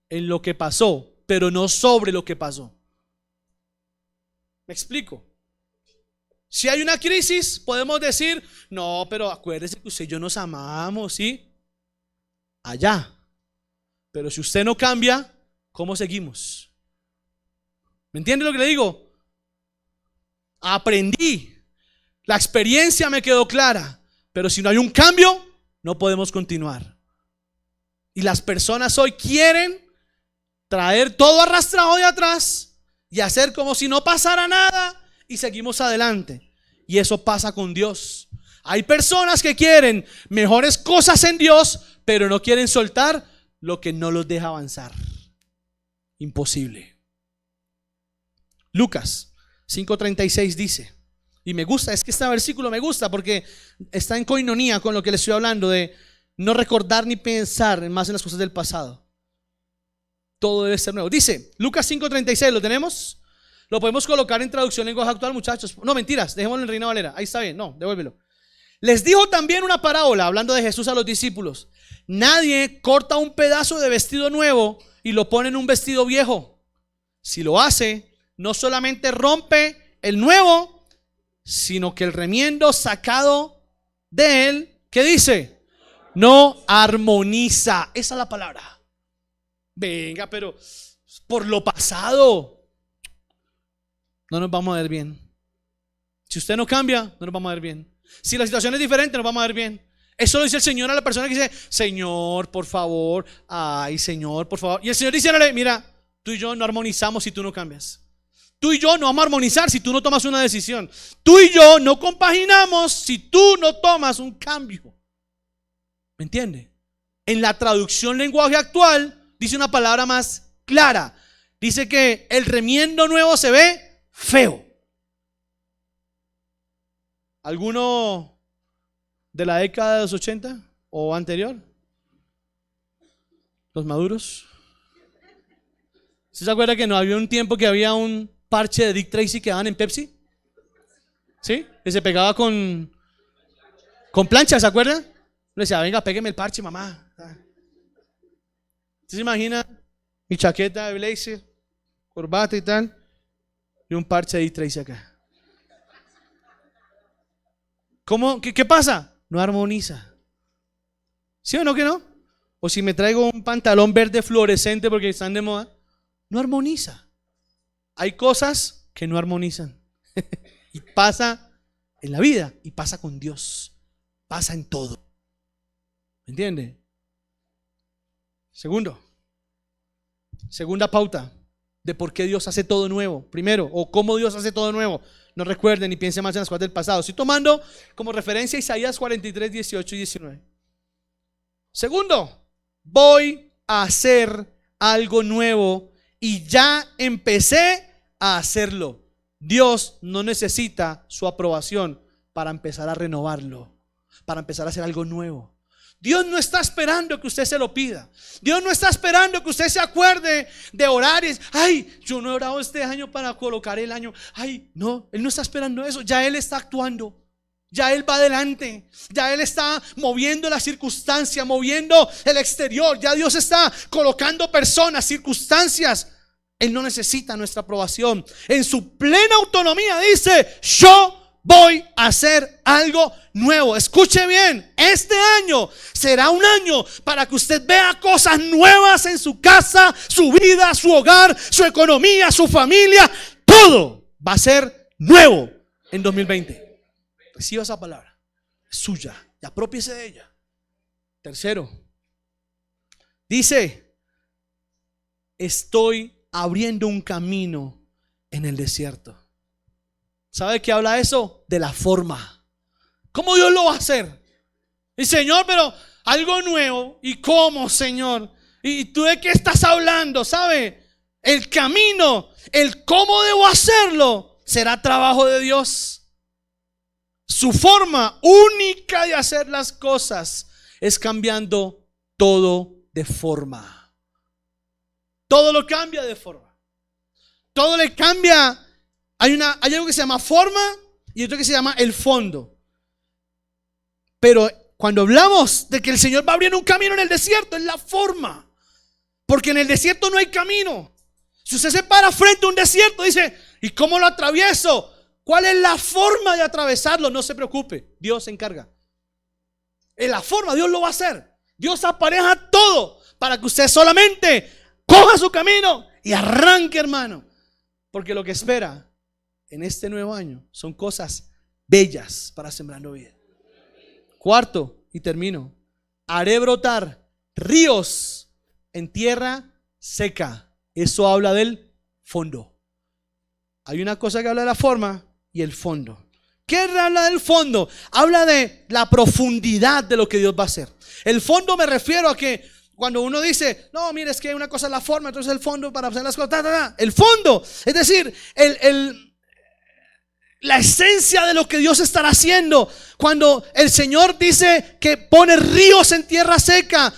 en lo que pasó, pero no sobre lo que pasó. ¿Me explico? Si hay una crisis, podemos decir: no, pero acuérdese que usted y yo nos amamos, ¿sí? Allá. Pero si usted no cambia, ¿cómo seguimos? ¿Me entiende lo que le digo? Aprendí. La experiencia me quedó clara. Pero si no hay un cambio, no podemos continuar. Y las personas hoy quieren traer todo arrastrado de atrás y hacer como si no pasara nada y seguimos adelante. Y eso pasa con Dios. Hay personas que quieren mejores cosas en Dios, pero no quieren soltar lo que no los deja avanzar. Imposible. Lucas 5:36 dice, y me gusta, es que este versículo me gusta porque está en coinonía con lo que les estoy hablando de no recordar ni pensar más en las cosas del pasado. Todo debe ser nuevo. Dice Lucas 5:36, ¿lo tenemos? Lo podemos colocar en traducción en lenguaje actual, muchachos. No, mentiras, dejémoslo en Reina Valera. Ahí está bien, no, devuélvelo. Les dijo también una parábola, hablando de Jesús a los discípulos. Nadie corta un pedazo de vestido nuevo y lo pone en un vestido viejo. Si lo hace, no solamente rompe el nuevo, sino que el remiendo sacado de él, ¿qué dice? No armoniza. Esa es la palabra. Venga, pero por lo pasado no nos vamos a ver bien. Si usted no cambia, no nos vamos a ver bien. Si la situación es diferente, nos vamos a ver bien. Eso lo dice el Señor a la persona que dice: Señor, por favor, ay, Señor, por favor. Y el Señor dice: mira, tú y yo no armonizamos si tú no cambias. Tú y yo no vamos a armonizar si tú no tomas una decisión. Tú y yo no compaginamos si tú no tomas un cambio. ¿Me entiende? En la traducción lenguaje actual dice una palabra más clara. Dice que el remiendo nuevo se ve feo. ¿Alguno de la década de los 80 o anterior? Los maduros. ¿Usted se acuerda que no había un tiempo que había un parche de Dick Tracy que daban en Pepsi? ¿Sí? Que se pegaba con plancha, ¿se acuerda? Le decía: venga, pégueme el parche, mamá. ¿Usted se imagina mi chaqueta de blazer, corbata y tal, y un parche de Dick Tracy acá? ¿Cómo? ¿Qué pasa? No armoniza. ¿Sí o no que no? O si me traigo un pantalón verde fluorescente porque están de moda, no armoniza. Hay cosas que no armonizan. Y pasa en la vida y pasa con Dios. Pasa en todo. ¿Me entiende? Segunda pauta de por qué Dios hace todo nuevo. Primero, o cómo Dios hace todo nuevo. No recuerden ni piensen más en las cosas del pasado. Estoy tomando como referencia Isaías 43, 18 y 19. Segundo, voy a hacer algo nuevo y ya empecé a hacerlo. Dios no necesita su aprobación para empezar a renovarlo, para empezar a hacer algo nuevo. Dios no está esperando que usted se lo pida. Dios no está esperando que usted se acuerde de orar y ay, yo no he orado este año para colocar el año. Ay, no, Él no está esperando eso. Ya Él está actuando. Ya Él va adelante. Ya Él está moviendo la circunstancia, moviendo el exterior. Ya Dios está colocando personas, circunstancias. Él no necesita nuestra aprobación. En su plena autonomía dice: yo voy a hacer algo nuevo. Escuche bien, este año será un año para que usted vea cosas nuevas en su casa, su vida, su hogar, su economía, su familia. Todo va a ser nuevo en 2020. Reciba esa palabra, es suya y aprópiese de ella. Tercero, dice: estoy abriendo un camino en el desierto. ¿Sabe qué habla eso? De la forma. ¿Cómo Dios lo va a hacer? Y Señor, pero algo nuevo. ¿Y cómo, Señor? ¿Y tú de qué estás hablando? ¿Sabe? El camino, el cómo debo hacerlo, será trabajo de Dios. Su forma única de hacer las cosas es cambiando todo de forma. Todo lo cambia de forma. Todo le cambia. Hay algo que se llama forma y otro que se llama el fondo. Pero cuando hablamos de que el Señor va a abrir un camino en el desierto, es la forma. Porque en el desierto no hay camino. Si usted se para frente a un desierto, dice: ¿y cómo lo atravieso? ¿Cuál es la forma de atravesarlo? No se preocupe, Dios se encarga. En la forma, Dios lo va a hacer. Dios apareja todo para que usted solamente coja su camino y arranque, hermano. Porque lo que espera en este nuevo año son cosas bellas para Sembrando Vida. Cuarto, y termino: haré brotar ríos en tierra seca. Eso habla del fondo. Hay una cosa que habla de la forma y el fondo. ¿Qué habla del fondo? Habla de la profundidad de lo que Dios va a hacer. El fondo me refiero a que cuando uno dice: no, mire, es que una cosa es la forma, entonces el fondo para hacer las cosas. El fondo, es decir, la esencia de lo que Dios estará haciendo. Cuando el Señor dice que pone ríos en tierra seca,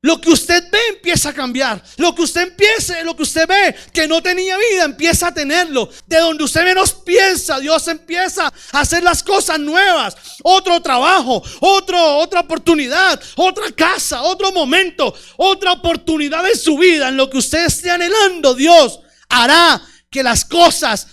lo que usted ve empieza a cambiar. Lo que usted ve que no tenía vida, empieza a tenerlo. De donde usted menos piensa, Dios empieza a hacer las cosas nuevas. Otro trabajo, otra oportunidad, otra casa, otro momento, otra oportunidad en su vida. En lo que usted esté anhelando, Dios hará que las cosas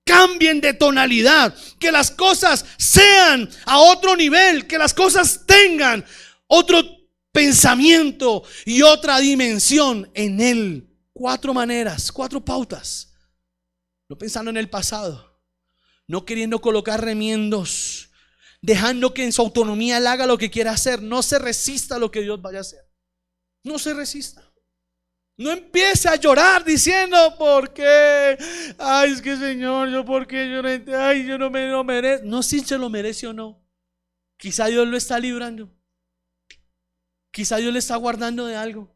cambien de tonalidad, que las cosas sean a otro nivel, que las cosas tengan otro pensamiento y otra dimensión en Él. 4 maneras, 4 pautas. No pensando en el pasado, no queriendo colocar remiendos, dejando que en su autonomía Él haga lo que quiera hacer. No se resista a lo que Dios vaya a hacer. No se resista. No empiece a llorar diciendo: ¿por qué? Ay, es que Señor, yo por qué lloré. Ay, yo no me lo merezco. No sé si se lo merece o no. Quizá Dios lo está librando. Quizá Dios le está guardando de algo.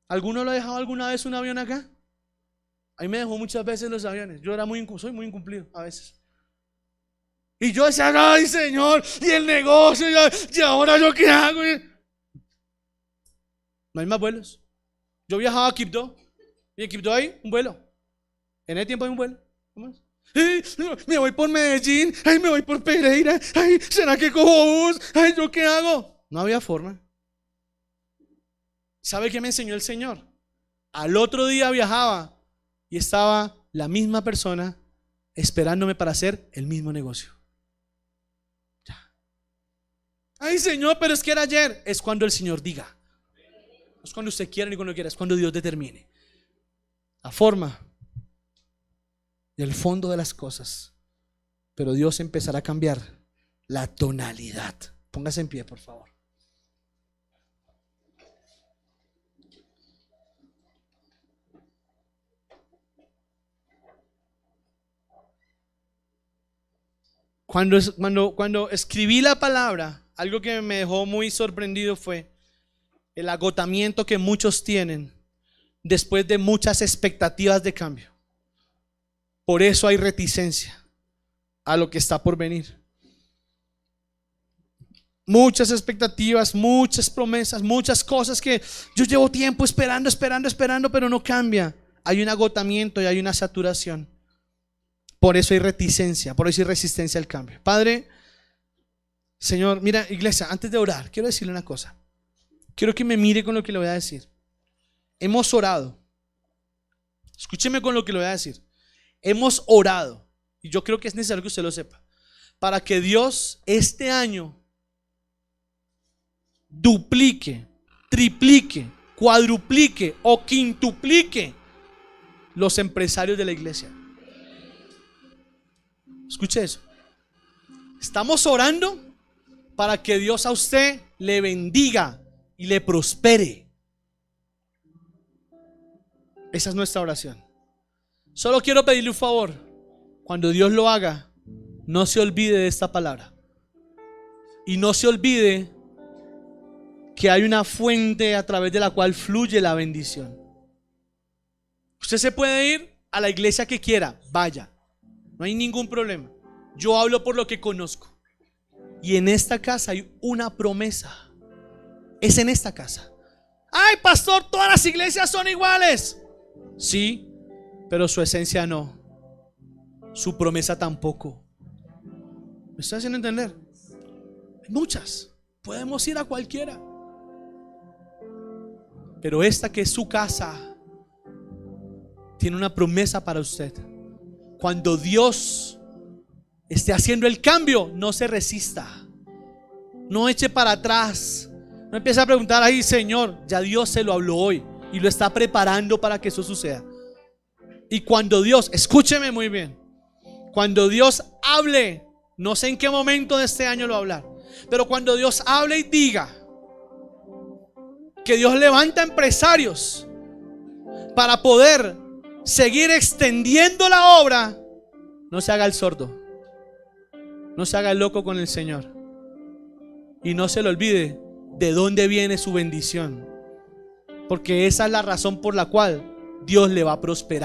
¿Alguno lo ha dejado alguna vez un avión acá? A mí me dejó muchas veces los aviones. Yo soy muy incumplido a veces. Y yo decía: ay, Señor, y el negocio, y ahora yo qué hago. No hay más vuelos. Yo viajaba a Quibdó, y en Quibdó hay un vuelo. En ese tiempo hay un vuelo. Me voy por Medellín, ay, me voy por Pereira, ay, ¿será que cojo bus? Ay, ¿yo qué hago? No había forma. ¿Sabe qué me enseñó el Señor? Al otro día viajaba y estaba la misma persona esperándome para hacer el mismo negocio. Ya. Ay, Señor, pero es que era ayer. Es cuando el Señor diga. No es cuando usted quiera ni cuando quiera, es cuando Dios determine. La forma y el fondo de las cosas. Pero Dios empezará a cambiar la tonalidad. Póngase en pie, por favor. Cuando escribí la palabra, algo que me dejó muy sorprendido fue el agotamiento que muchos tienen después de muchas expectativas de cambio. Por eso hay reticencia a lo que está por venir. muchas expectativas, muchas promesas, muchas cosas que yo llevo tiempo esperando, pero no cambia. Hay un agotamiento y hay una saturación. Por eso hay reticencia, por eso hay resistencia al cambio. Padre, Señor, mira, iglesia, antes de orar, quiero decirle una cosa. Quiero que me mire con lo que le voy a decir. Hemos orado. Escúcheme con lo que le voy a decir. Hemos orado, y yo creo que es necesario que usted lo sepa, para que Dios este año duplique, triplique, cuadruplique o quintuplique los empresarios de la iglesia. Escuche eso. Estamos orando para que Dios a usted le bendiga y le prospere. Esa es nuestra oración. Solo quiero pedirle un favor. Cuando Dios lo haga, no se olvide de esta palabra. Y no se olvide que hay una fuente a través de la cual fluye la bendición. Usted se puede ir a la iglesia que quiera, vaya. No hay ningún problema. Yo hablo por lo que conozco. Y en esta casa hay una promesa. Es en esta casa. Ay, pastor, todas las iglesias son iguales. Sí, pero su esencia no. Su promesa tampoco. ¿Me está haciendo entender? Hay muchas. Podemos ir a cualquiera. Pero esta que es su casa tiene una promesa para usted. Cuando Dios esté haciendo el cambio, no se resista. No eche para atrás. No empiece a preguntar, ay Señor, ya Dios se lo habló hoy y lo está preparando para que eso suceda. Y cuando Dios, escúcheme muy bien, cuando Dios hable, no sé en qué momento de este año lo va a hablar, pero cuando Dios hable y diga que Dios levanta empresarios para poder seguir extendiendo la obra, no se haga el sordo, no se haga el loco con el Señor, y no se le olvide de dónde viene su bendición, porque esa es la razón por la cual Dios le va a prosperar.